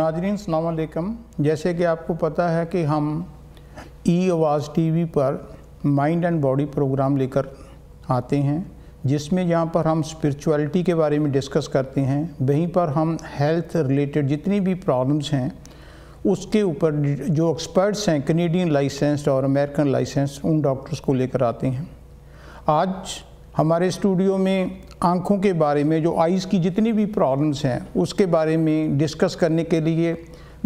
नाजरीन अस्सलाम वालेकुम। जैसे कि आपको पता है कि हम आवाज़ टीवी पर माइंड एंड बॉडी प्रोग्राम लेकर आते हैं, जिसमें जहाँ पर हम स्पिरिचुअलिटी के बारे में डिस्कस करते हैं, वहीं पर हम हेल्थ रिलेटेड जितनी भी प्रॉब्लम्स हैं उसके ऊपर जो एक्सपर्ट्स हैं कैनेडियन लाइसेंस्ड और अमेरिकन लाइसेंस उन डॉक्टर्स को लेकर आते हैं। आज हमारे स्टूडियो में आँखों के बारे में जो आइज़ की जितनी भी प्रॉब्लम्स हैं उसके बारे में डिस्कस करने के लिए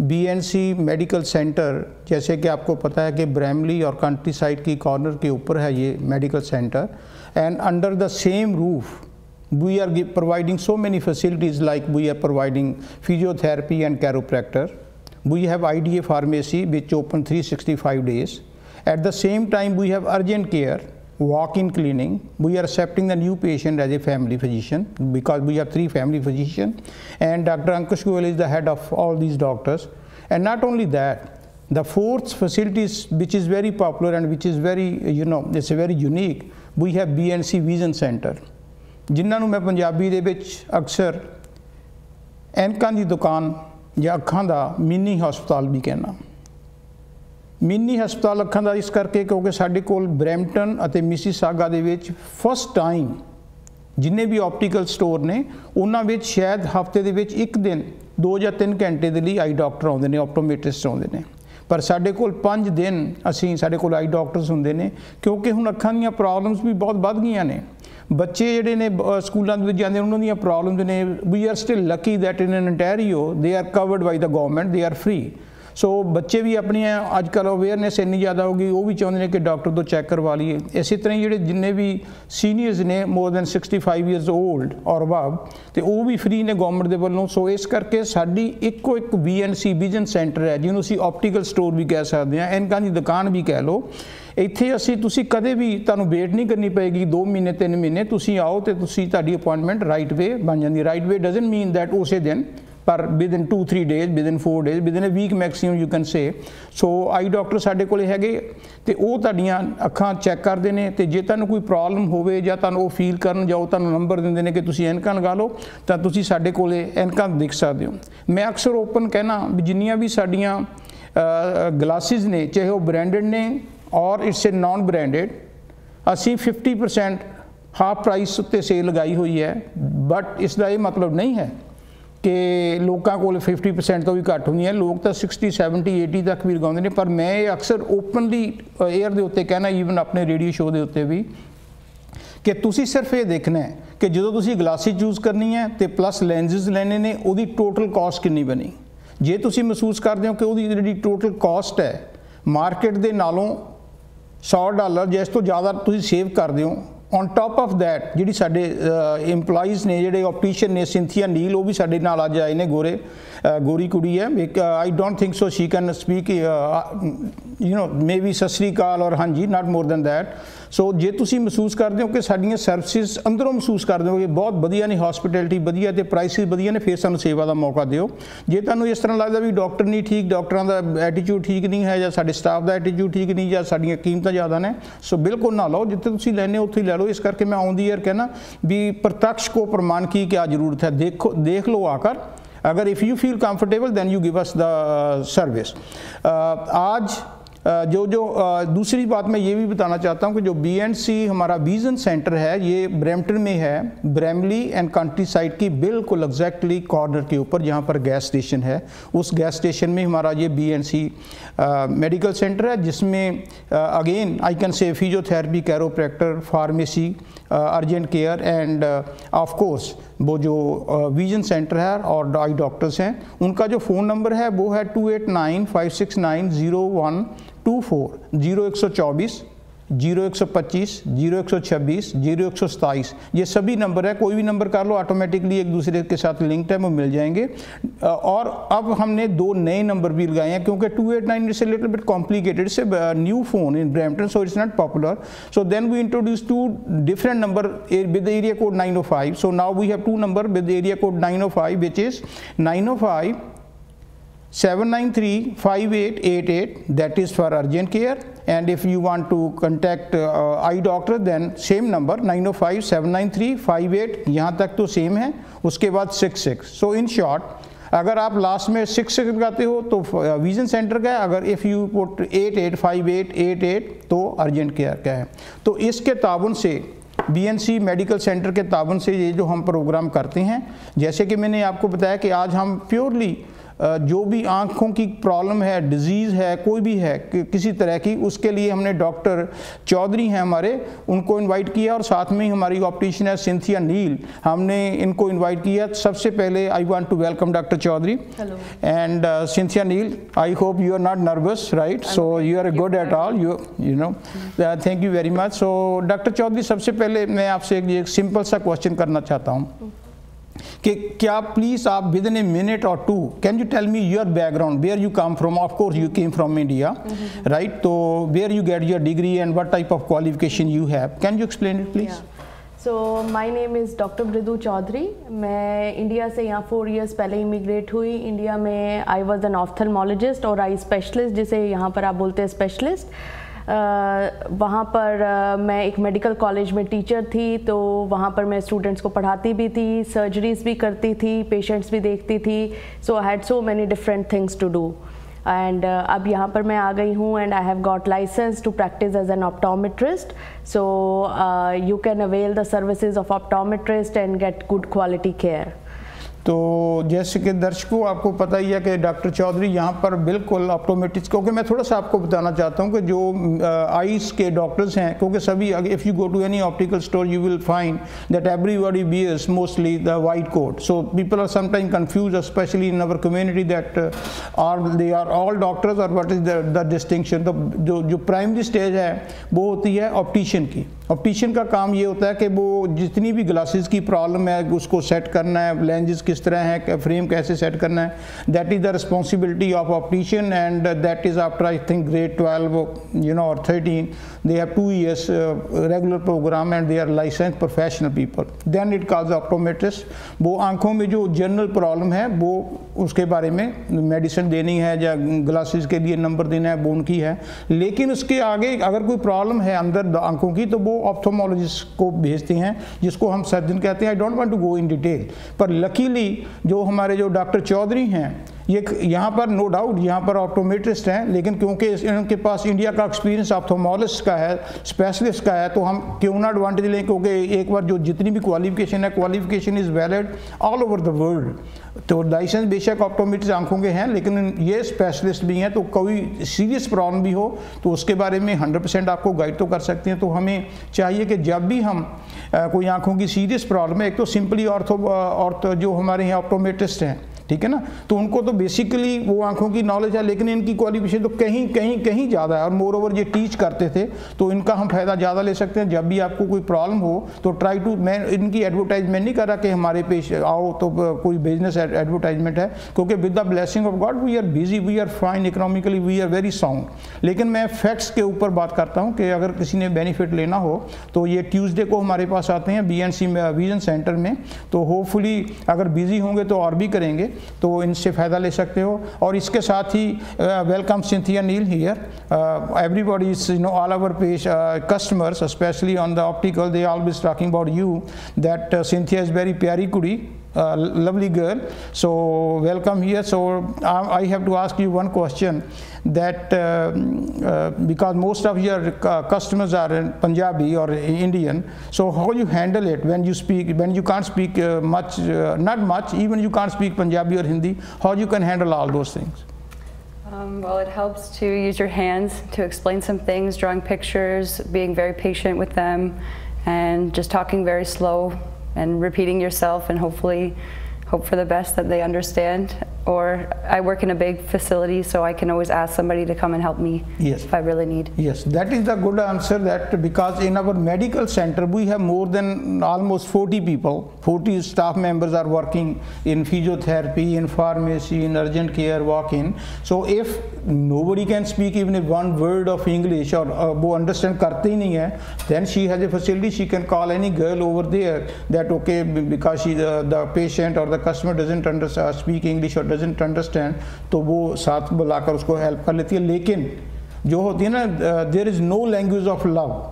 BNC मेडिकल सेंटर, जैसे कि आपको पता है कि ब्रैमली और कंट्री साइड की कॉर्नर के ऊपर है ये medical centre, and under the same roof we are providing so many facilities, like we are providing physiotherapy and chiropractor. We have IDA pharmacy which open 365 days. At the same time we have urgent care, walk-in clinic. We are accepting the new patient as a family physician because we have 3 family physicians, and Dr. Ankush Goyal is the head of all these doctors. And not only that, the 4th facility which is very popular and which is very, it's very unique, we have BNC Vision Center, जिन्हां नूं मैं पंजाबी दे विच अक्सर ऐनकां दी दुकान या अखां दा mini हस्पताल भी कहना। मिनी हस्पताल अखां दा इस करके क्योंकि साडे कोल ब्रैम्पटन अते मिसिसागा दे विच फस्ट टाइम जिन्ने भी ऑप्टिकल स्टोर ने उन्हां विच शायद हफ्ते दे विच एक दिन 2 या 3 घंटे दे लई आई डॉक्टर आउंदे ने, ऑप्टोमेट्रिस्ट आउंदे ने, पर साडे कोल 5 दिन असीं साडे कोल आई डॉक्टर्स हुंदे ने, क्योंकि हुण अखां दीयां प्रॉब्लम्स भी बहुत वध गईयां ने। बच्चे जिहड़े ने स्कूलों में जाते उन्होंने दीयां प्रॉब्लम्स ने। We are still lucky that in Ontario they are covered by the government, they are free. So बच्चे भी अपनी अजकल अवेयरनेस इन्नी ज़्यादा होगी, वो भी चाहते हैं कि डॉक्टर तो चैक करवा लीए। इसी तरह जिहड़े जिन्ने भी सीनियर्स ने मोर दैन 65 ईयर्स ओल्ड और अबव, तो वो भी फ्री ने गवर्नमेंट के वालों। सो इस करके साडी इको एक BNC विजन सेंटर है, जिन्होंने असीं ऑप्टिकल स्टोर भी कह सकते हैं, ऐनकां दी दुकान भी कह लो। ਇੱਥੇ ਅਸੀਂ ਤੁਸੀਂ ਕਦੇ ਵੀ ਤੁਹਾਨੂੰ ਵੇਟ ਨਹੀਂ ਕਰਨੀ ਪਏਗੀ 2 ਮਹੀਨੇ 3 ਮਹੀਨੇ, ਤੁਸੀਂ ਆਓ ਤੇ ਤੁਸੀਂ ਤੁਹਾਡੀ ਅਪਾਇੰਟਮੈਂਟ ਰਾਈਟ ਵੇ ਬਣ ਜਾਂਦੀ। Right way doesn't mean that ਉਸੇ ਦਿਨ, ਪਰ within 2-3 days, within 4 days, within a week maximum you can say. So I doctor ਸਾਡੇ ਕੋਲੇ ਹੈਗੇ ਤੇ ਉਹ ਤੁਹਾਡੀਆਂ ਅੱਖਾਂ ਚੈੱਕ ਕਰਦੇ ਨੇ, ਤੇ ਜੇ ਤੁਹਾਨੂੰ ਕੋਈ ਪ੍ਰੋਬਲਮ ਹੋਵੇ ਜਾਂ ਤੁਹਾਨੂੰ ਉਹ ਫੀਲ ਕਰਨ ਜਾਓ, ਤੁਹਾਨੂੰ ਨੰਬਰ ਦਿੰਦੇ ਨੇ ਕਿ ਤੁਸੀਂ ਐਨਕਾਂ ਲਗਾ ਲਓ, ਤਾਂ ਤੁਸੀਂ ਸਾਡੇ ਕੋਲੇ ਐਨਕਾਂ ਦੇਖ ਸਕਦੇ ਹੋ। ਮੈਂ ਅਕਸਰ ਓਪਨ ਕਹਿਣਾ ਵੀ ਜਿੰਨੀਆਂ ਵੀ ਸਾਡੀਆਂ ਗਲਾਸਿਸ ਨੇ, ਚਾਹੇ ਉਹ ਬ੍ਰਾਂਡਡ ਨੇ और इट्स ए नॉन ब्रांडेड, असी 50% हाफ प्राइस उत्ते सेल लगाई हुई है। बट इसका ये मतलब नहीं है कि लोगों को 50% तो भी घट होंगी है, लोग तो 60, 70, 80 तक भी लगाते हैं। पर मैं अक्सर ओपनली एयर के उत्ते कहना, ईवन अपने रेडियो शो के उत्ते भी, कि तुसी सिर्फ ये देखना है कि जो तुसी ग्लासिस यूज़ करनी है तो प्लस लैंसिस लेने ने, उसकी टोटल कॉस्ट कितनी बनी। जे तुसी महसूस करते हो कि उसकी जी टोटल कॉस्ट है मार्केट के नालों $100 जिस तो ज़्यादा तुसी सेव करते हो, ऑन टॉप ऑफ दैट जिहड़ी साडे इंपलाइज ने, जिहड़े ऑप्टिशियन ने, सिंथिया नील, वो भी साडे नाल अज आए ने, गोरी कुड़ी है। I don't think so she can speak may be सत श्री अकाल और हाँ जी, नॉट मोर दैन दैट। सो जे तुसी महसूस करते हो कि साडियां सर्विसिज अंदरों महसूस करते हो कि बहुत वधिया ने, हॉस्पिटैलिटी वधिया ते प्राइसिस वधिया ने, फिर सानूं सेवा का मौका दिओ। जे तुहानूं इस तरह लगदा भी डॉक्टर नहीं ठीक, डॉक्टरां दा एटीट्यूड ठीक नहीं है, या साडे स्टाफ का एटीट्यूड ठीक नहीं, या साडियां कीमतां ज़्यादा ने, सो बिल्कुल ना लो, जिथे तुसी लैने उत्थे लै लो। इस करके मैं ऑन दी ईयर कहना भी प्रत्यक्ष को प्रमाण की क्या ज़रूरत है, देख लो आकर। अगर if you feel comfortable then you give us the service. आज दूसरी बात मैं ये भी बताना चाहता हूँ कि जो BNC हमारा विजन सेंटर है, ये ब्रैम्पटन में है, ब्रैमली एंड कंट्री साइड की बिल्कुल एग्जैक्टली कॉर्नर के ऊपर, जहाँ पर गैस स्टेशन है। उस गैस स्टेशन में हमारा ये BNC मेडिकल सेंटर है, जिसमें again I can say physiotherapy, chiropractor, pharmacy, urgent care and of course वो जो विजन सेंटर है और आई डॉक्टर्स हैं, उनका जो फ़ोन नंबर है वो है 2895690124, 0124 0125 0126 0127। ये सभी नंबर है, कोई भी नंबर कर लो, ऑटोमेटिकली एक दूसरे के साथ लिंक्ड है, वो मिल जाएंगे। और अब हमने 2 नए नंबर भी लगाए हैं, क्योंकि 289 it's a little bit complicated, it's a new phone in Brampton, so it's not popular. So then we introduce 2 different number with area code 905। So now we have 2 number with area code 905, which is 905 793-5888, that is for urgent care. And if you want to contact eye doctor, then same number 905-793-58, यहाँ तक तो same है, उसके बाद 66। So in short, अगर आप last में 6 लगाते हो तो विजन सेंटर का है, अगर इफ़ यू पुट 885888 तो अर्जेंट केयर का है। तो इसके ताबन से BNC मेडिकल सेंटर के ताबन से ये जो हम प्रोग्राम करते हैं, जैसे कि मैंने आपको बताया कि आज हम प्योरली जो भी आँखों की प्रॉब्लम है, डिजीज़ है, कोई भी है किसी तरह की, उसके लिए हमने डॉक्टर चौधरी हैं हमारे, उनको इनवाइट किया और साथ में ही हमारी ऑप्टिशियन है सिंथिया नील, हमने इनको इनवाइट किया। सबसे पहले I want to welcome doctor Chaudhary and Cynthia Neil. I hope you are not nervous, right? So you are good at all, you know, thank you very much. So doctor Chaudhary, सबसे पहले मैं आपसे एक सिंपल सा question करना चाहता हूँ कि क्या प्लीज आप विद इन ए मिनट और 2 can you tell me your background, where you come from? Of course you came from India, right? तो where you get your degree and what type of qualification you have, can you explain it please? So my name is doctor Mridu Chaudhary. मैं India से यहाँ 4 years पहले immigrate हुई। India में I was an ophthalmologist और eye specialist, जिसे यहाँ पर आप बोलते हैं स्पेशलिस्ट। वहाँ पर मैं एक मेडिकल कॉलेज में टीचर थी, तो वहाँ पर मैं स्टूडेंट्स को पढ़ाती भी थी, सर्जरीज भी करती थी, पेशेंट्स भी देखती थी। So I had so many different things to do and अब यहाँ पर मैं आ गई हूँ and I have got licence to practise as an optometrist. So you can avail the services of optometrist and get good quality care. तो जैसे कि दर्शकों आपको पता ही है कि डॉक्टर चौधरी यहाँ पर बिल्कुल ऑप्टोमेट्रिस्ट, क्योंकि मैं थोड़ा सा आपको बताना चाहता हूँ कि जो आईज के डॉक्टर्स हैं, क्योंकि सभी, if you go to any optical store you will find that everybody bears mostly the white coat. So people are sometime confuse, specially in our community, that they are all doctors और what is the distinction. तो जो primary stage है वो होती है optician की। Optician का काम ये होता है कि वो जितनी भी ग्लासेस की प्रॉब्लम है उसको सेट करना है, लेंजेस किस तरह है, फ्रेम कैसे सेट करना है, that is the responsibility of optician and that is after I think grade 12 और 13 they have 2 years regular programme and they are licence professional people. Then it calls optometrist. वो आंखों में जो जनरल प्रॉब्लम है वो उसके बारे में मेडिसिन देनी है या ग्लासेस के लिए नंबर देना है, वो उनकी है। लेकिन उसके आगे अगर कोई प्रॉब्लम है अंदर आंखों की तो वो ऑप्थोमोलॉजिस्ट को भेजते हैं, जिसको हम सर्जन कहते हैं। I don't want to go in detail, पर लकीली जो हमारे जो डॉक्टर चौधरी हैं ये यहाँ पर नो डाउट यहाँ पर ऑप्टोमेट्रिस्ट हैं, लेकिन क्योंकि इनके पास इंडिया का एक्सपीरियंस ऑप्थोमोलॉजिस्ट का है, स्पेशलिस्ट का है, तो हम क्यों ना एडवांटेज लें, क्योंकि एक बार जो जितनी भी क्वालिफिकेशन है, qualification is valid all over the world. तो लाइसेंस बेशक ऑप्टोमेट्रिस्ट आंखों के हैं, लेकिन ये स्पेशलिस्ट भी हैं, तो कोई सीरियस प्रॉब्लम भी हो तो उसके बारे में 100% आपको गाइड तो कर सकते हैं। तो हमें चाहिए कि जब भी हम कोई आंखों की सीरियस प्रॉब्लम है, एक तो सिंपली ऑर्थो जो हमारे यहाँ ऑप्टोमेट्रिस्ट हैं, ठीक है ना, तो उनको तो बेसिकली वो आंखों की नॉलेज है, लेकिन इनकी क्वालिफिकेशन तो कहीं ज़्यादा है और मोर ओवर ये टीच करते थे, तो इनका हम फ़ायदा ज़्यादा ले सकते हैं। जब भी आपको कोई प्रॉब्लम हो तो ट्राई टू, मैं इनकी एडवर्टाइजमेंट नहीं कर रहा कि हमारे पेश आओ तो कोई बिजनेस एडवर्टाइजमेंट है, क्योंकि with the blessing of God we are busy, we are fine, economically we are very sound. लेकिन मैं फैक्ट्स के ऊपर बात करता हूँ कि अगर किसी ने बेनिफिट लेना हो तो ये ट्यूसडे को हमारे पास आते हैं BNC विजन सेंटर में, तो होपफुली अगर बिजी होंगे तो और भी करेंगे, तो इनसे फ़ायदा ले सकते हो। और इसके साथ ही welcome Cynthia Neil here, everybody is all our customers specially on the optical, they always talking about you that Cynthia is very प्यारी कुड़ी, lovely girl, so welcome here. So I have to ask you one question, that because most of your customers are Punjabi or Indian, so how you handle it when you speak, when you can't speak much, not much, even you can't speak Punjabi or Hindi, how you can handle all those things? Well, it helps to use your hands to explain some things, drawing pictures, being very patient with them, and just talking very slow and repeating yourself, and hopefully hope for the best that they understand. Or I work in a big facility, so I can always ask somebody to come and help me, yes, if I really need. Yes, that is the good answer, that because in our medical center we have more than almost 40 people, 40 staff members are working in physiotherapy, in pharmacy, in urgent care, walk-in. So if nobody can speak even one word of English, or वो understand करते ही नहीं है, then she has a facility, she can call any girl over there that okay, because she the patient or the customer doesn't understand speak English or doesn't understand, तो वो साथ बुलाकर उसको help कर लेती है। लेकिन जो होती है ना, there is no language of love.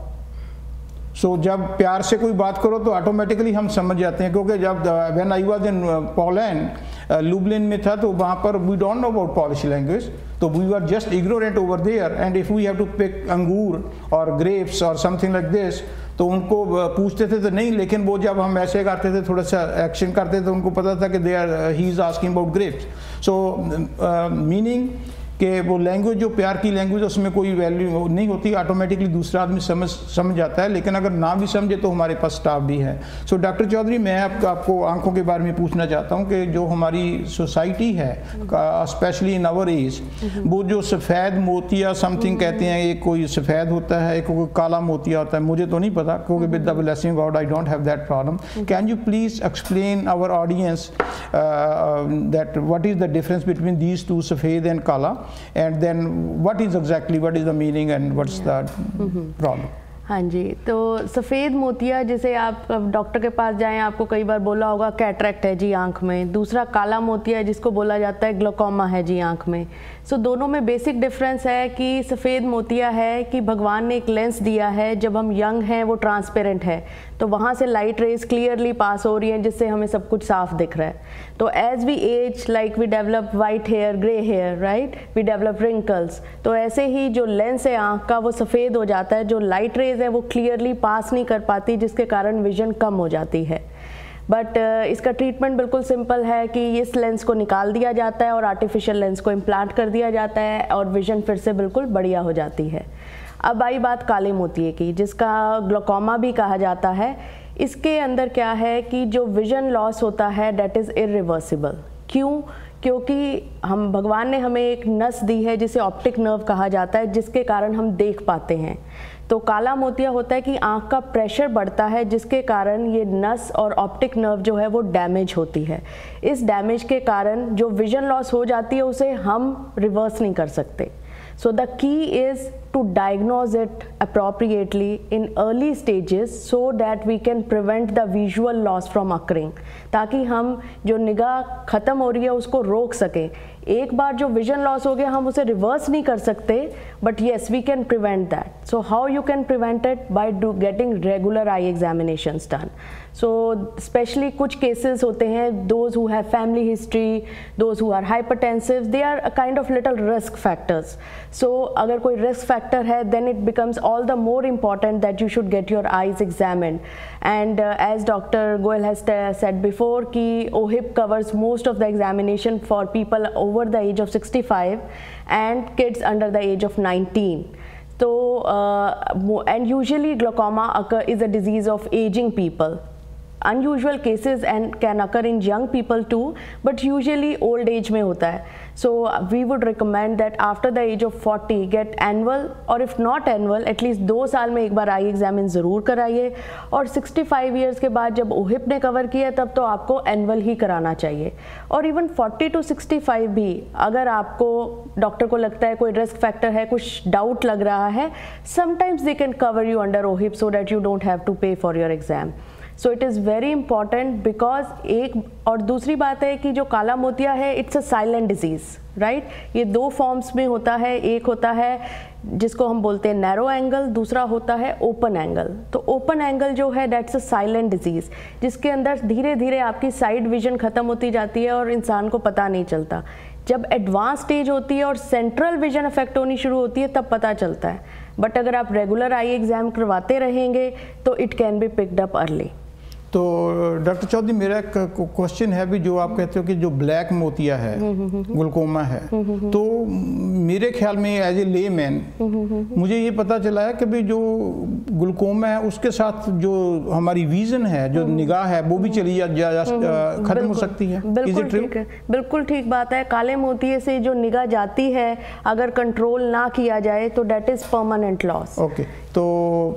So जब प्यार से कोई बात करो तो ऑटोमेटिकली हम समझ जाते हैं, क्योंकि जब when I was in Poland Lublin में था, तो वहाँ पर we don't know about Polish language, तो we were just ignorant over there, and if we have to pick अंगूर और ग्रेप्स और समथिंग लाइक दिस, तो उनको पूछते थे तो नहीं, लेकिन वो जब हम ऐसे करते थे, थोड़ा सा एक्शन करते थे, तो उनको पता था कि they are he is asking about grapes. So meaning कि वो लैंग्वेज जो प्यार की लैंग्वेज, उसमें कोई वैल्यू नहीं होती, ऑटोमेटिकली दूसरा आदमी समझ जाता है, लेकिन अगर ना भी समझे तो हमारे पास स्टाफ भी है। सो डॉक्टर चौधरी, मैं आपको आंखों के बारे में पूछना चाहता हूँ कि जो हमारी सोसाइटी है, स्पेशली इन आवर एज, वो जो सफ़ेद मोतिया समथिंग कहते हैं, एक कोई सफ़ेद होता है, एक कोई काला मोतिया होता है, मुझे तो नहीं पता, क्योंकि with the blessing God I don't have that problem. Can you please explain our audience that what is the difference between these two, सफ़ेद एंड काला, and then what is the meaning and what's the problem? हाँ जी, तो सफ़ेद मोतिया, जिसे आप doctor के पास जाएं, आपको कई बार बोला होगा कैटरेक्ट है जी आँख में। दूसरा काला मोतिया है, जिसको बोला जाता है ग्लोकोमा है जी आँख में। सो दोनों में बेसिक डिफरेंस है कि सफ़ेद मोतिया है कि भगवान ने एक लेंस दिया है, जब हम यंग हैं वो ट्रांसपेरेंट है, तो वहाँ से लाइट रेज क्लियरली पास हो रही हैं, जिससे हमें सब कुछ साफ दिख रहा है। तो as we age, like we develop white hair, grey hair, right, we develop wrinkles, तो ऐसे ही जो लेंस है आँख का वो सफ़ेद हो जाता है, जो लाइट रेज है वो क्लियरली पास नहीं कर पाती, जिसके कारण विजन कम हो जाती है। बट इसका ट्रीटमेंट बिल्कुल सिंपल है कि इस लेंस को निकाल दिया जाता है और आर्टिफिशियल लेंस को इम्प्लांट कर दिया जाता है और विजन फिर से बिल्कुल बढ़िया हो जाती है। अब आई बात काले मोतिये की, जिसका ग्लोकोमा भी कहा जाता है। इसके अंदर क्या है कि जो विजन लॉस होता है दैट इज़ इरिवर्सिबल। क्यों? क्योंकि भगवान ने हमें एक नस दी है जिसे ऑप्टिक नर्व कहा जाता है, जिसके कारण हम देख पाते हैं। तो काला मोतिया होता है कि आँख का प्रेशर बढ़ता है, जिसके कारण ये नस और ऑप्टिक नर्व जो है वो डैमेज होती है। इस डैमेज के कारण जो विजन लॉस हो जाती है उसे हम रिवर्स नहीं कर सकते। So the key is to diagnose it appropriately in early stages so that we can prevent the visual loss from occurring, ताकि हम जो निगाह ख़त्म हो रही है उसको रोक सकें। एक बार जो विजन लॉस हो गया हम उसे रिवर्स नहीं कर सकते, but yes we can prevent that. So how you can prevent it? By getting regular eye examinations done. So specially कुछ केसेस होते हैं, those who have family history, those who are hypertensive, they are kind of little risk factors. So अगर कोई risk factor है then it becomes all the more important that you should get your eyes examined. And as doctor Goyal has said before कि OHIP covers most of the examination for people over the age of 65 and kids under the age of 19. So and usually glaucoma is a disease of aging people. Unusual cases and can occur in young people too, but usually old age में होता है. So we would recommend that after the age of 40 get annual, or if not annual at least 2 साल में एक बार आई examine ज़रूर कराइए, और 65 years के बाद जब OHIP ने कवर किया तब तो आपको एनुअल ही कराना चाहिए। और इवन 40 to 65 भी अगर आपको डॉक्टर को लगता है कोई रिस्क फैक्टर है, कुछ डाउट लग रहा है, sometimes they can cover you under OHIP so that you don't have to pay for your exam. So it is very important because एक और दूसरी बात है कि जो काला मोतिया है it's a silent disease, right. ये 2 फॉर्म्स में होता है, एक होता है जिसको हम बोलते हैं नैरो एंगल, दूसरा होता है ओपन एंगल। तो ओपन एंगल जो है दैट्स अ साइलेंट डिजीज़, जिसके अंदर धीरे धीरे आपकी साइड विजन ख़त्म होती जाती है और इंसान को पता नहीं चलता। जब एडवांस स्टेज होती है और सेंट्रल विजन अफेक्ट होनी शुरू होती है तब पता चलता है। बट अगर आप रेगुलर आई एग्ज़ाम करवाते रहेंगे तो it can be picked up early. तो डॉक्टर चौधरी, मेरा एक क्वेश्चन है भी, जो आप कहते हो कि जो ब्लैक मोतिया है, ग्लूकोमा है, तो मेरे ख्याल में एज ए लेमैन मुझे ये पता चला है कि भाई जो ग्लूकोमा है उसके साथ जो हमारी विजन है, जो निगाह है, वो भी चली खत्म हो सकती है। बिल्कुल ठीक है, बिल्कुल ठीक बात है। काले मोतिये से जो निगाह जाती है अगर कंट्रोल ना किया जाए तो that is permanent loss. Okay, तो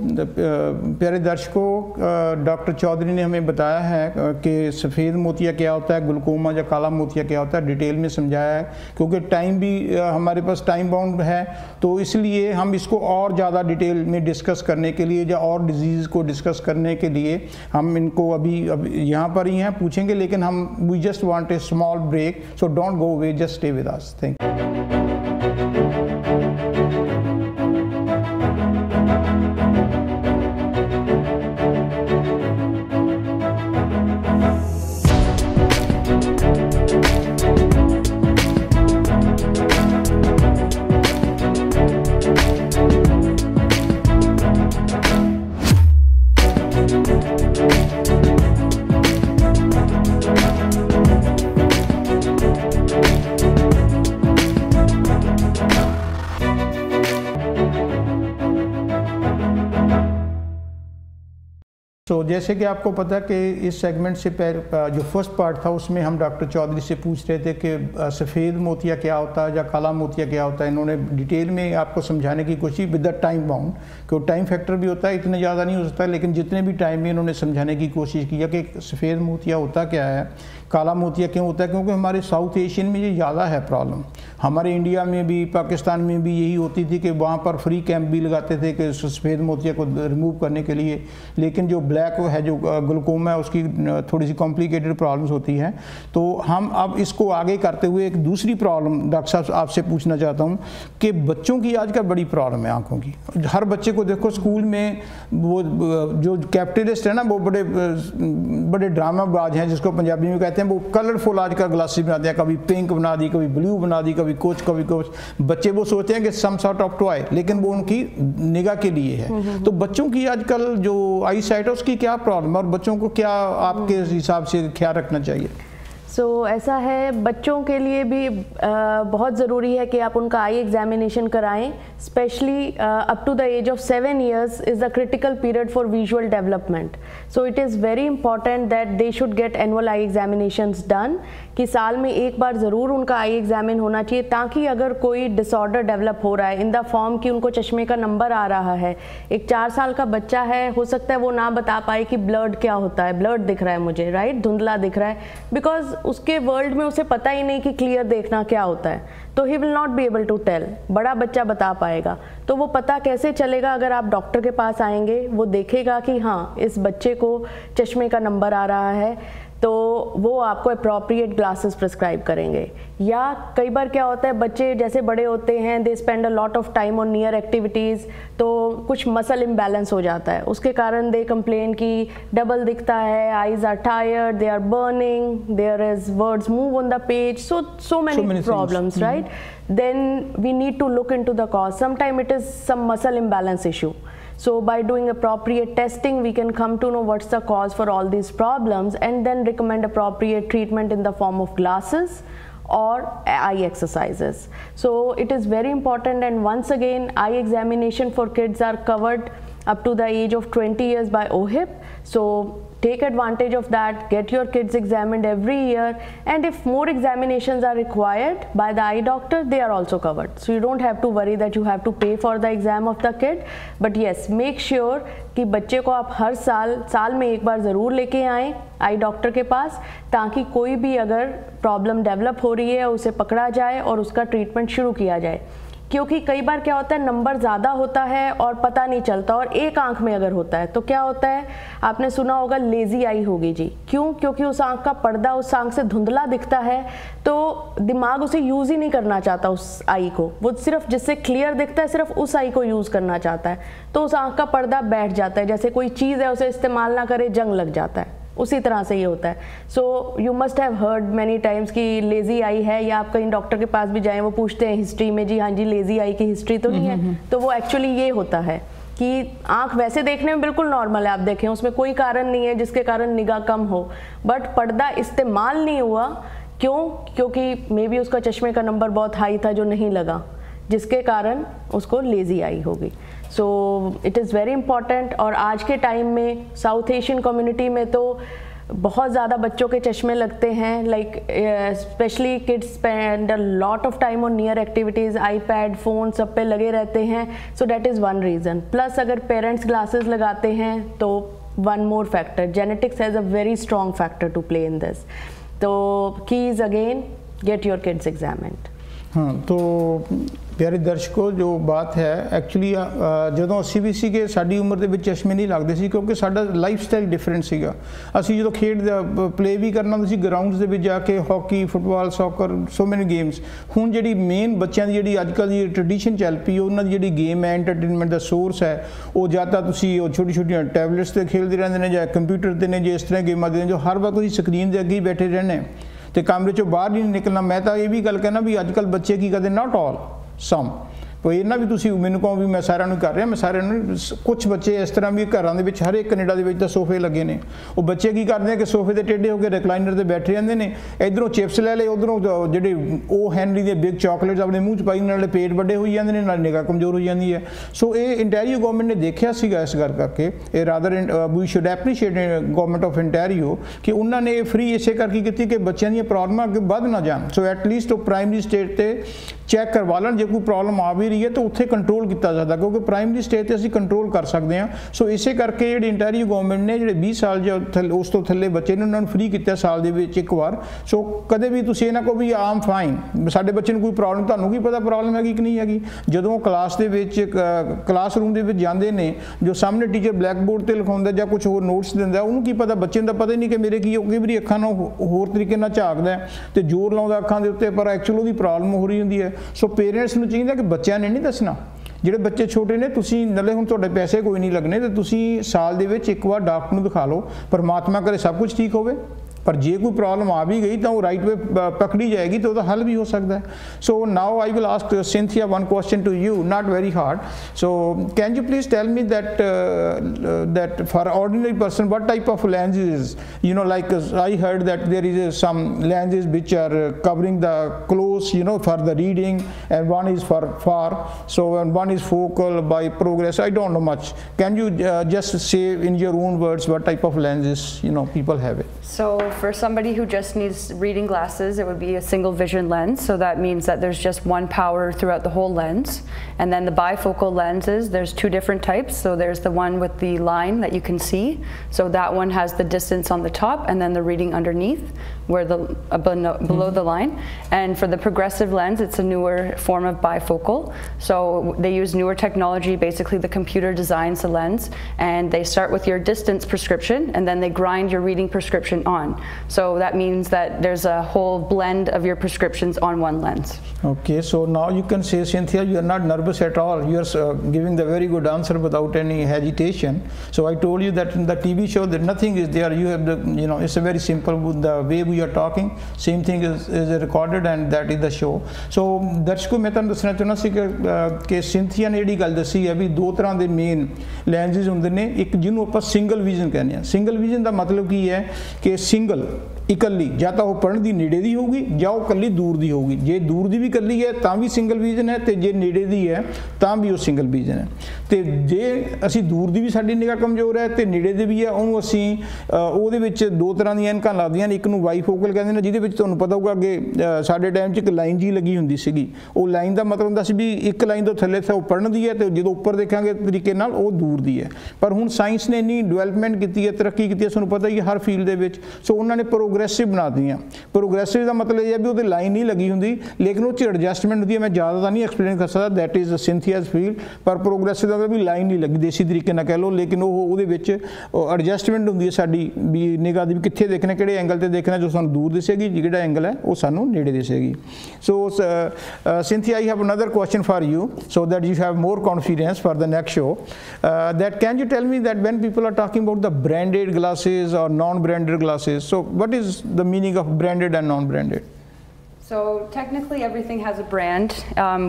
प्यारे दर्शकों, डॉक्टर चौधरी ने हमें बताया है कि सफ़ेद मोतिया क्या होता है, ग्लूकोमा या काला मोतिया क्या होता है, डिटेल में समझाया है। क्योंकि टाइम भी हमारे पास टाइम बाउंड है, तो इसलिए हम इसको और ज़्यादा डिटेल में डिस्कस करने के लिए या और डिजीज़ को डिस्कस करने के लिए हम इनको अभी यहाँ पर ही हैं, पूछेंगे, लेकिन हम we just want a small break, so don't go away, just stay with us. Thank you. So जैसे कि आपको पता है कि इस सेगमेंट से जो फर्स्ट पार्ट था उसमें हम डॉक्टर चौधरी से पूछ रहे थे कि सफ़ेद मोतिया क्या होता है या काला मोतिया क्या होता है। इन्होंने डिटेल में आपको समझाने की कोशिश विद द टाइम बाउंड, कि टाइम फैक्टर भी होता है, इतने ज़्यादा नहीं हो सकता, लेकिन जितने भी टाइम में इन्होंने समझाने की कोशिश की कि सफ़ेद मोतिया होता क्या है, काला मोतिया क्यों होता है। क्योंकि हमारे साउथ एशियन में ये ज़्यादा है प्रॉब्लम। हमारे इंडिया में भी, पाकिस्तान में भी यही होती थी कि वहाँ पर फ्री कैंप भी लगाते थे कि सफ़ेद मोतिया को रिमूव करने के लिए। लेकिन जो ब्लैक है, जो ग्लूकोमा है, उसकी थोड़ी सी कॉम्प्लिकेटेड प्रॉब्लम्स होती हैं। तो हम अब इसको आगे करते हुए एक दूसरी प्रॉब्लम डॉक्टर साहब आपसे पूछना चाहता हूँ कि बच्चों की आजकल बड़ी प्रॉब्लम है आँखों की। हर बच्चे को देखो स्कूल में वो जो कैपिटलिस्ट है ना, वो बड़े ड्रामाबाज हैं, जिसको पंजाबी में कहते हैं, वो कलरफुल आजकल ग्लासेस बनाते हैं, कभी पिंक बना दी, कभी ब्लू बना दी, कभी कुछ कभी कुछ। बच्चे वो सोचते हैं कि सम सॉर्ट ऑफ टॉय, लेकिन वो उनकी निगाह के लिए है। तो बच्चों की आजकल जो आई साइट है उसकी क्या प्रॉब्लम है और बच्चों को क्या आपके हिसाब से ख्याल रखना चाहिए? ऐसा है, बच्चों के लिए भी बहुत ज़रूरी है कि आप उनका आई एग्जामिनेशन कराएं। Specially up to the age of 7 years is the critical period for visual development. So it is very important that they should get annual eye examinations done, कि साल में एक बार ज़रूर उनका आई एग्जामिन होना चाहिए, ताकि अगर कोई डिसऑर्डर डेवलप हो रहा है इन द फॉर्म कि उनको चश्मे का नंबर आ रहा है। एक 4 साल का बच्चा है, हो सकता है वो ना बता पाए कि ब्लड क्या होता है, ब्लड दिख रहा है मुझे, राइट, धुंधला दिख रहा है, बिकॉज उसके वर्ल्ड में उसे पता ही नहीं कि क्लियर देखना क्या होता है। तो he will not be able to tell. बड़ा बच्चा बता पाएगा, तो वो पता कैसे चलेगा? अगर आप डॉक्टर के पास आएंगे, वो देखेगा कि हाँ इस बच्चे को चश्मे का नंबर आ रहा है, तो वो आपको अप्रोप्रिएट ग्लासेस प्रिस्क्राइब करेंगे। या कई बार क्या होता है, बच्चे जैसे बड़े होते हैं, they spend a lot of time on near activities, तो कुछ मसल इम्बैलेंस हो जाता है, उसके कारण दे कंप्लेन कि डबल दिखता है, eyes are tired, they are burning, there is words move on the page, so many problems, right? Then we need to look into the cause. Sometimes it is some muscle imbalance issue. So by doing appropriate testing, we can come to know what's the cause for all these problems and then recommend appropriate treatment in the form of glasses or eye exercises. So it is very important, and once again, eye examination for kids are covered up to the age of 20 years by OHIP. So take advantage of that, get your kids examined every year, and if more examinations are required by the eye doctor, they are also covered. So you don't have to worry that you have to pay for the exam of the kid, but yes, make sure कि बच्चे को आप हर साल में एक बार ज़रूर लेके आएँ आई डॉक्टर के पास, ताकि कोई भी अगर प्रॉब्लम डेवलप हो रही है उसे पकड़ा जाए और उसका ट्रीटमेंट शुरू किया जाए। क्योंकि कई बार क्या होता है, नंबर ज़्यादा होता है और पता नहीं चलता, और एक आंख में अगर होता है तो क्या होता है, आपने सुना होगा लेज़ी आई होगी जी। क्यों? क्योंकि उस आंख का पर्दा उस आंख से धुंधला दिखता है, तो दिमाग उसे यूज़ ही नहीं करना चाहता उस आई को, वो सिर्फ जिससे क्लियर दिखता है सिर्फ उस आई को यूज़ करना चाहता है, तो उस आंख का पर्दा बैठ जाता है, जैसे कोई चीज़ है उसे इस्तेमाल ना करे जंग लग जाता है, उसी तरह से ये होता है। So you must have heard many times कि लेज़ी आई है, या आप कहीं डॉक्टर के पास भी जाएं, वो पूछते हैं हिस्ट्री में जी, हाँ जी लेज़ी आई की हिस्ट्री तो नहीं है, तो वो एक्चुअली ये होता है कि आंख वैसे देखने में बिल्कुल नॉर्मल है, आप देखें उसमें कोई कारण नहीं है जिसके कारण निगाह कम हो, बट पर्दा इस्तेमाल नहीं हुआ। क्यों? क्योंकि मे बी उसका चश्मे का नंबर बहुत हाई था जो नहीं लगा, जिसके कारण उसको लेज़ी आई होगी। सो इट इज़ वेरी इंपॉर्टेंट। और आज के टाइम में साउथ एशियन कम्युनिटी में तो बहुत ज़्यादा बच्चों के चश्मे लगते हैं, like specially kids spend a lot of time on near activities, iPad, phone सब पे लगे रहते हैं। So that is one reason. Plus अगर पेरेंट्स ग्लासेस लगाते हैं तो one more factor, genetics has a very strong factor to play in this. तो keys again, get your kids examined. हाँ, तो प्यारे दर्शकों, जो बात है एक्चुअली ਜਦੋਂ ਅਸੀਂ ਵੀ ਸੀਗੇ ਸਾਡੀ ਉਮਰ ਦੇ ਵਿੱਚ ਚਸ਼ਮੇ ਨਹੀਂ ਲੱਗਦੇ ਸੀ, ਕਿਉਂਕਿ ਸਾਡਾ ਲਾਈਫ ਸਟਾਈਲ ਡਿਫਰੈਂਟ ਸੀਗਾ। ਅਸੀਂ ਜਦੋਂ ਪਲੇ ਵੀ ਕਰਨਾ ਹੁੰਦਾ ਸੀ ਗਰਾਊਂਡਸ ਦੇ ਵਿੱਚ ਜਾ ਕੇ, ਹਾਕੀ, ਫੁੱਟਬਾਲ, ਸੌਕਰ, ਸੋ ਮੈਨੀ ਗੇਮਸ। ਹੁਣ ਜਿਹੜੀ ਮੇਨ ਬੱਚਿਆਂ ਦੀ ਜਿਹੜੀ ਅੱਜ ਕੱਲ੍ਹ ਦੀ ਟ੍ਰੈਡੀਸ਼ਨ ਚੱਲ ਪਈ, ਉਹਨਾਂ ਦੀ ਜਿਹੜੀ ਗੇਮ ਹੈ, ਐਂਟਰਟੇਨਮੈਂਟ ਦਾ ਸੋਰਸ ਹੈ, ਉਹ ਜਾਂ ਤਾਂ ਤੁਸੀਂ ਉਹ ਛੋਟੀ ਛੋਟੀਆਂ ਟੈਬਲੇਟਸ 'ਤੇ ਖੇਡਦੇ ਰਹਿੰਦੇ ਨੇ, ਜਾਂ ਕੰਪਿਊਟਰ 'ਤੇ ਨੇ, ਜੇ ਇਸ ਤਰ੍ਹਾਂ ਗੇਮਾਂ ਦੇ ਨੇ ਜੋ ਹਰ ਵਕਤ ਤੁਸੀਂ ਸਕਰੀਨ ਦੇ ਅੱਗੇ ਹੀ ਬੈਠੇ ਰਹਿੰਦੇ ਤੇ ਕਮਰੇ 'ਚੋਂ ਬਾਹਰ ਨਹੀਂ ਨਿਕਲਣਾ। ਮੈਂ ਤਾਂ ਇਹ ਵੀ ਗੱਲ ਕਹਿਣਾ ਵੀ ਅੱਜ ਕੱਲ੍ਹ ਬੱਚੇ ਕੀ ਕਰਦੇ, ਨਾਟ ਆਲ, ਸਮ, ਕੋਈ ਇਹਨਾਂ ਵੀ ਤੁਸੀਂ ਮੈਨੂੰ ਕਹੋ ਵੀ ਮੈਂ ਸਾਰਿਆਂ ਨੂੰ ਕਰ ਰਿਹਾ, ਮੈਂ ਸਾਰਿਆਂ ਨੂੰ ਕੁਝ ਬੱਚੇ ਇਸ ਤਰ੍ਹਾਂ ਵੀ ਘਰਾਂ ਦੇ ਵਿੱਚ ਹਰ ਇੱਕ ਕੈਨੇਡਾ ਦੇ ਵਿੱਚ ਤਾਂ ਸੋਫੇ ਲੱਗੇ ਨੇ, ਉਹ ਬੱਚੇ ਕੀ ਕਰਦੇ ਆ ਕਿ ਸੋਫੇ ਤੇ ਟੇਢੇ ਹੋ ਕੇ ਰਿਕਲਾਈਨਰ ਤੇ ਬੈਠੇ ਰਹਿੰਦੇ ਨੇ, ਇਧਰੋਂ ਚਿਪਸ ਲੈ ਲਏ, ਉਧਰੋਂ ਜਿਹੜੇ ਉਹ ਹੈਨਰੀ ਦੇ ਬਿਗ ਚਾਕਲੇਟਸ ਆਪਣੇ ਮੂੰਹ 'ਚ ਪਾਈ, ਨਾਲੇ ਪੇਟ ਵੱਡੇ ਹੋਈ ਜਾਂਦੇ ਨੇ, ਨਾਲ ਨਿਗਾਹ ਕਮਜ਼ੋਰ ਹੋ ਜਾਂਦੀ ਹੈ। ਸੋ ਇਹ ਇੰਟੈਰੀਓ ਗਵਰਨਮੈਂਟ ਨੇ ਦੇਖਿਆ ਸੀਗਾ ਇਸ ਗੱਲ ਕਰਕੇ, ਇਹ rather we should appreciate government of Ontario ਕਿ ਉਹਨਾਂ ਨੇ ਫ੍ਰੀ ਇਸੇ ਕਰਕੇ ਕੀਤੀ ਕਿ ਬੱਚਿਆਂ ਦੀਆਂ ਪ੍ਰੋਬਲਮਾਂ ਅੱਗੇ ਵੱਧ ਨਾ ਜਾਣ। ਸੋ ਐਟਲੀਸਟ ਉਹ ਪ੍ਰਾਇਮਰੀ ਸਟੇਜ ਤੇ ਚੈੱਕ ਕਰਵਾ ਲੈਣ, ਜੇ ਕੋਈ ਪ੍ਰੋਬਲਮ ਆ ਵੀ ਰਹੀ ਹੈ ਤਾਂ ਉੱਥੇ ਕੰਟਰੋਲ ਕੀਤਾ ਜਾਂਦਾ, ਕਿਉਂਕਿ ਪ੍ਰਾਇਮਰੀ ਸਟੇਜ ਤੇ ਅਸੀਂ ਕੰਟਰੋਲ ਕਰ ਸਕਦੇ ਹਾਂ। ਸੋ ਇਸੇ ਕਰਕੇ ਜਿਹੜੀ ਇੰਟੈਰੀਓ ਗਵਰਨਮੈਂਟ ਨੇ ਜਿਹੜੇ 20 ਸਾਲ ਜਾਂ ਉਸ ਤੋਂ ਥੱਲੇ ਬੱਚੇ ਨੇ ਉਹਨਾਂ ਨੂੰ ਫ੍ਰੀ ਕੀਤਾ ਸਾਲ ਦੇ ਵਿੱਚ ਇੱਕ ਵਾਰ। ਸੋ ਕਦੇ ਵੀ ਤੁਸੀਂ ਇਹਨਾਂ ਕੋ ਵੀ ਆਮ ਫਾਈਨ ਸਾਡੇ ਬੱਚੇ ਨੂੰ ਕੋਈ ਪ੍ਰੋਬਲਮ, ਤੁਹਾਨੂੰ ਕੀ ਪਤਾ ਪ੍ਰੋਬਲਮ ਹੈਗੀ ਕਿ ਨਹੀਂ ਹੈਗੀ। ਜਦੋਂ ਕਲਾਸ ਦੇ ਵਿੱਚ ਕਲਾਸਰੂਮ ਦੇ ਵਿੱਚ ਜਾਂਦੇ ਨੇ, ਜੋ ਸਾਹਮਣੇ ਟੀਚਰ ਬਲੈਕ ਬੋਰਡ ਤੇ ਲਿਖਾਉਂਦਾ ਜਾਂ ਕੁਝ ਹੋਰ ਨੋਟਸ ਦਿੰਦਾ, ਉਹਨੂੰ ਕੀ ਪਤਾ, ਬੱਚੇ ਨੂੰ ਤਾਂ ਪਤਾ ਹੀ ਨਹੀਂ ਕਿ ਮੇਰੇ ਕੀ, ਕਈ ਵਾਰੀ ਅੱਖਾਂ ਨਾਲ ਹੋਰ ਤਰੀਕੇ ਨਾਲ ਝਾਕਦਾ ਤੇ ਜ਼ੋਰ ਲਾਉਂਦਾ ਅੱਖਾਂ ਦੇ ਉੱਤੇ, ਪਰ ਐਕਚੁਅਲ ਉਹਦੀ ਪ੍ਰੋਬਲਮ ਹੋ ਰਹੀ ਹੁੰਦੀ ਹੈ। ਸੋ ਪੇਰੈਂਟਸ ਨੂੰ ਚਾਹੀਦਾ ਕਿ ਬੱਚਿਆਂ ਨੇ ਨਹੀਂ ਦੱਸਣਾ, ਜਿਹੜੇ ਬੱਚੇ ਛੋਟੇ ਨੇ ਤੁਸੀਂ ਨਾਲੇ ਹੁਣ ਤੁਹਾਡੇ ਪੈਸੇ ਕੋਈ ਨਹੀਂ ਲੱਗਣੇ ਤੇ ਤੁਸੀਂ ਸਾਲ ਦੇ ਵਿੱਚ ਇੱਕ ਵਾਰ ਡਾਕਟਰ ਨੂੰ ਦਿਖਾ ਲਓ, ਪਰਮਾਤਮਾ ਕਰੇ ਸਭ ਕੁਝ ਠੀਕ ਹੋਵੇ। पर जे कोई प्रॉब्लम आ भी गई तो वो राइट वे पकड़ी जाएगी तो हल भी हो सकता है। So now I will ask Cynthia one question to you, not very hard. So can you please tell me that that for ordinary person what type of lenses, you know, like I heard that there is some lenses which are covering the close, you know, for the reading, and one is for far, so and one is focal by progress. I don't know much. Can you just say in your own words what type of lenses, you know, people have it? So for somebody who just needs reading glasses, it would be a single vision lens. So that means that there's just one power throughout the whole lens. And then the bifocal lenses, there's two different types. So there's the one with the line that you can see. So that one has the distance on the top and then the reading underneath, where the below the line. And for the progressive lens, it's a newer form of bifocal. So they use newer technology. Basically, the computer designs the lens, and they start with your distance prescription, and then they grind your reading prescription on. So that means that there's a whole blend of your prescriptions on one lens. Okay, so now you can say, Cynthia, you are not nervous at all. You are giving the very good answer without any hesitation. So I told you that in the TV show that nothing is there. You have the, you know, it's a very simple, the way we are talking, same thing is recorded, and that is the show. So ਦਰਸ਼ਕੋ ਮੈਂ ਤੁਹਾਨੂੰ ਦੱਸਣਾ ਚਾਹੁੰਦਾ ਸੀ ਕਿ Cynthia ਨੇ ਜਿਹੜੀ ਗੱਲ ਦੱਸੀ ਹੈ ਵੀ ਦੋ ਤਰ੍ਹਾਂ ਦੇ ਮੇਨ ਲੈਂਸਿਸ ਹੁੰਦੇ ਨੇ। ਇੱਕ ਜਿਹਨੂੰ ਆਪਾਂ ਸਿੰਗਲ ਵਿਜ਼ਨ ਕਹਿੰਦੇ ਆ। ਸਿੰਗਲ ਵਿਜ਼ਨ ਦਾ ਮਤਲਬ ਕੀ ਹੈ ਕਿ ਸਿੰਗਲ ਇਕੱਲੀ, ਜਾਂ ਤਾਂ ਉਹ ਪੜ੍ਹਨ ਦੀ ਨੇੜੇ ਦੀ ਹੋਊਗੀ ਜਾਂ ਉਹ ਇਕੱਲੀ ਦੂਰ ਦੀ ਹੋਊਗੀ। ਜੇ ਦੂਰ ਦੀ ਵੀ ਇਕੱਲੀ ਹੈ ਤਾਂ ਵੀ ਸਿੰਗਲ ਵਿਜ਼ਨ ਹੈ, ਤੇ ਜੇ ਨੇੜੇ ਦੀ ਹੈ ਤਾਂ ਵੀ ਉਹ ਸਿੰਗਲ ਵਿਜ਼ਨ ਹੈ। ਤੇ ਜੇ ਅਸੀਂ ਦੂਰ ਦੀ ਵੀ ਸਾਡੀ ਨਿਗਾਹ ਕਮਜ਼ੋਰ ਹੈ ਤੇ ਨੇੜੇ ਦੀ ਵੀ ਹੈ, ਉਹਨੂੰ ਅਸੀਂ ਉਹਦੇ ਵਿੱਚ ਦੋ ਤਰ੍ਹਾਂ ਦੀਆਂ ਐਨਕਾਂ ਲੱਗਦੀਆਂ ਨੇ। ਇੱਕ ਨੂੰ ਬਾਈਫੋਕਲ ਕਹਿੰਦੇ ਨੇ, ਜਿਹਦੇ ਵਿੱਚ ਤੁਹਾਨੂੰ ਪਤਾ ਹੋਊਗਾ ਅੱਗੇ ਸਾਡੇ ਟਾਈਮ 'ਚ ਇੱਕ ਲਾਈਨ ਜੀ ਲੱਗੀ ਹੁੰਦੀ ਸੀਗੀ। ਉਹ ਲਾਈਨ ਦਾ ਮਤਲਬ ਹੁੰਦਾ ਸੀ ਵੀ ਇੱਕ ਲਾਈਨ ਤੋਂ ਥੱਲੇ ਉਹ ਪੜ੍ਹਨ ਦੀ ਹੈ, ਤੇ ਜਦੋਂ ਉੱਪਰ ਦੇਖਾਂਗੇ ਤਰੀਕੇ ਨਾਲ ਉਹ ਦੂਰ ਦੀ ਹੈ। ਪਰ ਹੁਣ ਸਾਇੰਸ ਨੇ ਇੰਨੀ ਡਿਵੈਲਪਮੈਂਟ ਕੀਤੀ ਹੈ, ਤਰੱਕੀ ਕੀਤੀ ਹੈ, ਤੁਹਾਨੂੰ ਪਤਾ ਹੀ ਹਰ ਫੀਲਡ ਦੇ ਵਿੱਚ। ਸੋ ਉਹਨਾਂ ਨੇ ਪ੍ਰੋਗਰੈਸਿਵ ਬਣਾ ਦਿੱਤੀਆਂ। ਪ੍ਰੋਗਰੈਸਿਵ ਦਾ ਮਤਲਬ ਇਹ ਹੈ ਵੀ ਉਹਦੇ ਲਾਈਨ ਨਹੀਂ ਲੱਗੀ ਹੁੰਦੀ, ਲੇਕਿਨ ਉਹ 'ਚ ਐਡਜਸਟਮੈਂਟ ਹੁੰਦੀ ਹੈ। ਮੈਂ ਜ਼ਿਆਦਾ ਤਾਂ ਨਹੀਂ ਐਕਸਪਲੇਨ ਕਰ ਸਕਦਾ, ਦੈਟ ਇਜ਼ ਸਿੰਥੀਆਜ਼ ਫੀਲਡ। ਪਰ ਪ੍ਰੋਗਰੈਸਿਵ ਦਾ ਵੀ ਲਾਈਨ ਨਹੀਂ ਲੱਗੀ, ਦੇਸੀ ਤਰੀਕੇ ਨਾਲ ਕਹਿ ਲਓ, ਲੇਕਿਨ ਉਹਦੇ ਵਿੱਚ ਐਡਜਸਟਮੈਂਟ ਹੁੰਦੀ ਹੈ ਸਾਡੀ ਵੀ ਨਿਗਾਹ ਦੀ, ਵੀ ਕਿੱਥੇ ਦੇਖਣਾ, ਕਿਹੜੇ ਐਂਗਲ ਤੇ ਦੇਖਣਾ, ਜੋ ਸਾਨੂੰ ਦੂਰ ਦਿਸੇਗੀ, ਜਿਹੜਾ ਐਂਗਲ ਹੈ ਉਹ ਸਾਨੂੰ ਨੇੜੇ ਦਿਸੇਗੀ। ਸੋ Cynthia, I have another question for you, so that you have more confidence for the next show. That can you tell me that when people are talking about the branded glasses or non-branded glasses, so what is the meaning of branded and non-branded? So technically everything has a brand.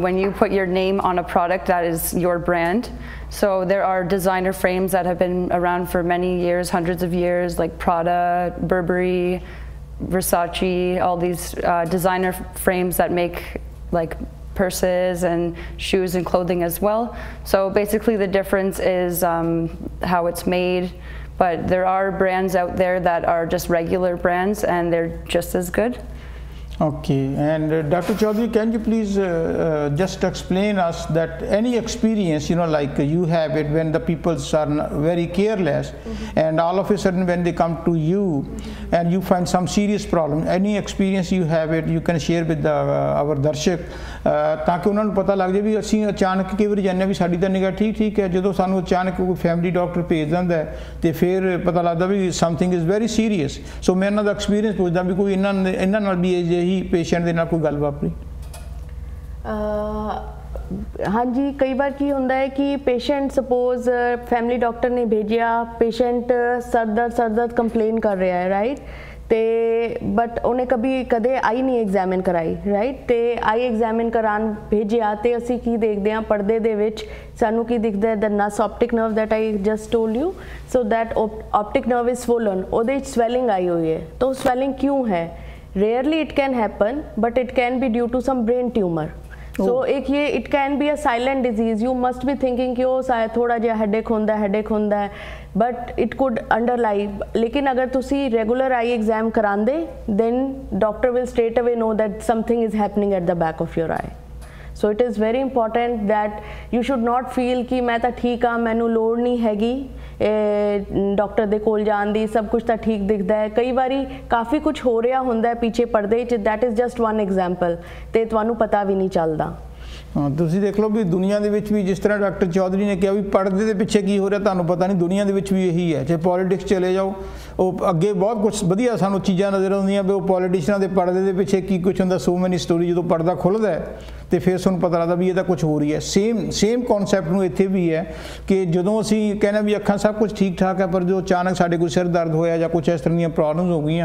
When you put your name on a product, that is your brand. So there are designer frames that have been around for many years, hundreds of years, like Prada, Burberry, Versace, all these designer frames that make like purses and shoes and clothing as well. So basically the difference is how it's made, but there are brands out there that are just regular brands and they're just as good. Okay, and Dr. Chaudhary, can you please just explain us that any experience, you know, like you have it when the people are very careless, and all of a sudden when they come to you and you find some serious problem, any experience you have it, you can share with our darshak, ਤਾਂ ਕਿ ਉਹਨਾਂ ਨੂੰ ਪਤਾ ਲੱਗ ਜਾਵੇ ਵੀ ਅਸੀਂ ਅਚਾਨਕ ਕਈ ਵਾਰੀ ਜਾਂਦੇ ਵੀ ਸਾਡੀ ਤਾਂ ਨਿਗਾਹ ਠੀਕ ਹੈ, ਜਦੋਂ ਸਾਨੂੰ ਅਚਾਨਕ ਕੋਈ ਫੈਮਿਲੀ ਡਾਕਟਰ ਭੇਜ ਦਿੰਦਾ ਤੇ ਫਿਰ ਪਤਾ ਲੱਗਦਾ ਵੀ ਸਮਥਿੰਗ ਇਜ਼ ਵੈਰੀ ਸੀਰੀਅਸ। ਸੋ ਮੈਂ ਇਹਨਾਂ ਦਾ ਐਕਸਪੀਰੀਅੰਸ ਪੁੱਛਦਾ ਵੀ ਕੋਈ ਇਹਨਾਂ ਨਾਲ ਵੀ ਅਜਿਹੀ ਪੇਸ਼ੈਂਟ ਦੇ ਨਾਲ ਕੋਈ ਗੱਲ ਵਾਪਰੀ? हाँ जी, कई बार की होता है कि पेशेंट सपोज फैमिली डॉक्टर ने भेजा, पेशेंट सर दर्द कंप्लेन कर रहा है, राइट। ਤੇ ਬਟ ਉਹਨੇ ਕਦੇ ਆਈ ਨਹੀਂ ਐਗਜ਼ਾਮਿਨ ਕਰਾਈ, ਰਾਈਟ। ਤੇ ਆਈ ਐਗਜ਼ਾਮਿਨ ਕਰਾਉਣ ਭੇਜਿਆ ਤੇ ਅਸੀਂ ਕੀ ਦੇਖਦੇ ਹਾਂ ਪਰਦੇ ਦੇ ਵਿੱਚ ਸਾਨੂੰ ਕੀ ਦਿਖਦਾ ਹੈ, ਦ ਨਸ optic nerve that I just told you, so that optic nerve is swollen, ਉਹਦੇ ਵਿੱਚ ਸਵੈਲਿੰਗ ਆਈ ਹੋਈ ਹੈ। ਤਾਂ ਸਵੈਲਿੰਗ ਕਿਉਂ ਹੈ? Rarely it can happen but it can be due to some brain tumour. So एक ये it can be a silent disease, you must be thinking कि वो शायद थोड़ा जिहा हेडेक होंदा है बट इट कुड अंडरलाई। लेकिन अगर तुसी रेगुलर आई एग्जाम करांदे then doctor will straight away know that something is happening at the back of your eye. So it is very important that you should not feel कि मैं तो ठीक हाँ, मैनू लोड़ नहीं हैगी डॉक्टर दे कोल जान दी, सब कुछ तो ठीक दिखता है। कई बारी काफ़ी कुछ हो रहा होंदा है पीछे पर्दे च, that is just one example, तो तुहानू पता भी नहीं चलता। हाँ, तुसी देख लो भी दुनिया दे विच भी जिस तरह डॉक्टर चौधरी ने कहा भी पर्दे दे पिछे की हो रहा तुहानू पता नहीं, दुनिया दे विच भी यही है। चाहे पॉलिटिक्स चले जाओ, वो अगे बहुत कुछ वधिया सानू चीज़ां नज़र आउंदियां भी वो पॉलिटिशियनां दे पर्दे दे पिछे की कुछ हुंदा। सो मैनी स्टोरी जो पर्दा खुलदा है तो फिर सूँ पता लगता भी ये कुछ हो रही है। सेम कॉन्सैप्ट में इत्थे भी है कि जो असी कहना भी अखां सब कुछ ठीक ठाक है पर जो अचानक साढ़े कोई सिर दर्द होया या कुछ इस तरह दी प्रॉब्लम्स हो गई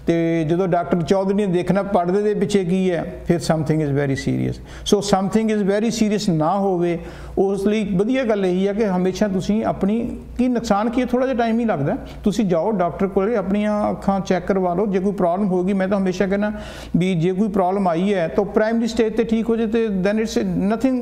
तो जो डॉक्टर चौधरी ने देखना पर्दे के पिछे की है फिर something is very serious. So something is very serious ना होवे उस लिए वधिया गल यही है कि हमेशा तुसी अपनी की नुकसान की थोड़ा जिहा टाइम ही लगता है, तुसी जाओ डॉक्टर को अपनी अखां चैक करवा लो। जो कोई प्रॉब्लम होगी मैं तो हमेशा कहना भी जो कोई प्रॉब्लम आई है तो प्राइमरी स्टेज पर ठीक हो जाए then it's nothing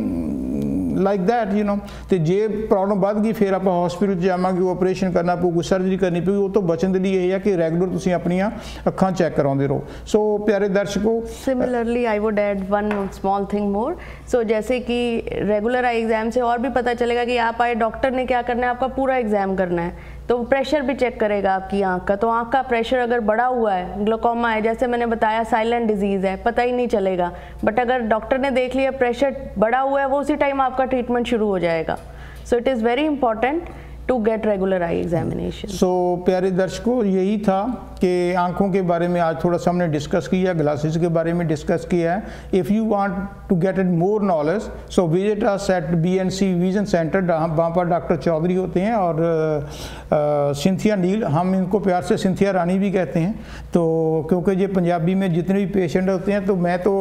like that, you know। तो जे प्रॉब्लम बढ़ गई फिर आप हॉस्पिटल जावांगे, ऑपरेशन करना पऊगा, सर्जरी करनी पऊगी, वो तो बचने के लिए यही है कि रेगुलर तुसीं अपनी अखां चेक कराते रहो। सो प्यारे दर्शकों, similarly I would add one small thing more. So जैसे कि रेगुलर आई एग्जाम से और भी पता चलेगा कि आप आए, डॉक्टर ने क्या करना है, आपका पूरा एग्जाम करना है तो प्रेशर भी चेक करेगा आपकी आंख का। तो आंख का प्रेशर अगर बढ़ा हुआ है, ग्लोकोमा है, जैसे मैंने बताया साइलेंट डिजीज़ है, पता ही नहीं चलेगा। बट अगर डॉक्टर ने देख लिया प्रेशर बढ़ा हुआ है, वो उसी टाइम आपका ट्रीटमेंट शुरू हो जाएगा। So it is very important to get regular eye examination. So प्यारे दर्शकों, यही था कि आंखों के बारे में आज थोड़ा सा हमने डिस्कस किया, ग्लासेस के बारे में डिस्कस किया है। If you want to get it more knowledge so visit us at BNC vision centre, वहाँ पर डॉक्टर चौधरी होते हैं और सिंथिया नील, हम इनको प्यार से सिंथिया रानी भी कहते हैं। तो क्योंकि ये पंजाबी में जितने भी पेशेंट होते हैं तो मैं तो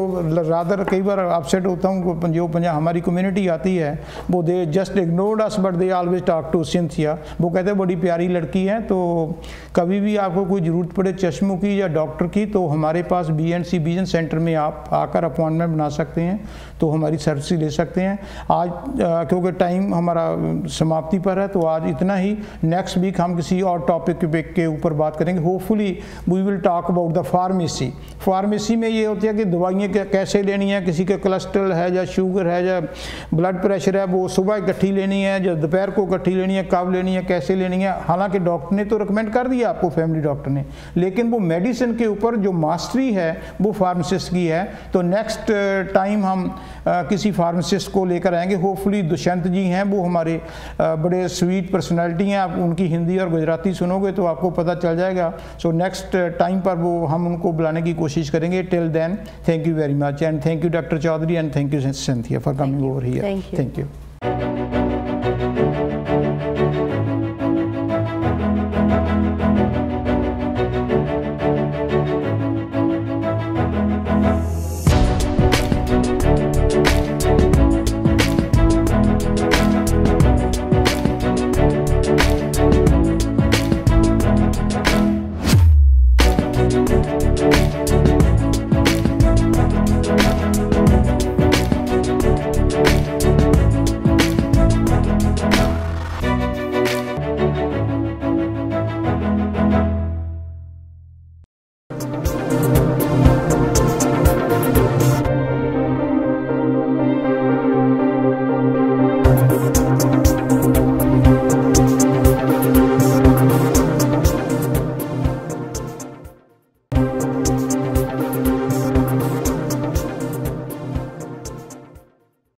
रादर कई बार अपसेट होता हूँ, जो हमारी कम्युनिटी आती है वो they just ignored us but they always talk to Cynthia. वो कहते हैं बड़ी प्यारी लड़की है। तो कभी भी आपको कोई ज़रूरत पड़े चश्मों की या डॉक्टर की तो हमारे पास BNC विजन सेंटर में आप आकर अपॉइंटमेंट बना सकते हैं, तो हमारी सर्विस ले सकते हैं। आज क्योंकि टाइम हमारा समाप्ति पर है तो आज इतना ही। नेक्स्ट वीक हम किसी और टॉपिक के ऊपर बात करेंगे। Hopefully we will talk about the pharmacy. Pharmacy में ये होती है कि दवाइयाँ कैसे लेनी है, किसी का कोलेस्ट्रॉल है या शुगर है या ब्लड प्रेशर है, वो सुबह इकट्ठी लेनी है या दोपहर को इकट्ठी लेनी है, कब लेनी है, कैसे लेनी है। हालांकि डॉक्टर ने तो रिकमेंड कर दिया आपको, फैमिली डॉक्टर ने, लेकिन वो मेडिसिन के ऊपर जो मास्टरी है वो फार्मासिस्ट की है। तो नेक्स्ट टाइम हम किसी फार्मासिस्ट को लेकर आएंगे। होपफुली दुष्यंत जी हैं, वो हमारे बड़े स्वीट पर्सनालिटी हैं। आप उनकी हिंदी और गुजराती सुनोगे तो आपको पता चल जाएगा। सो नेक्स्ट टाइम पर वो हम उनको बुलाने की कोशिश करेंगे। Till then thank you very much and thank you doctor Chaudhary and thank you Cynthia for coming over here. Thank you.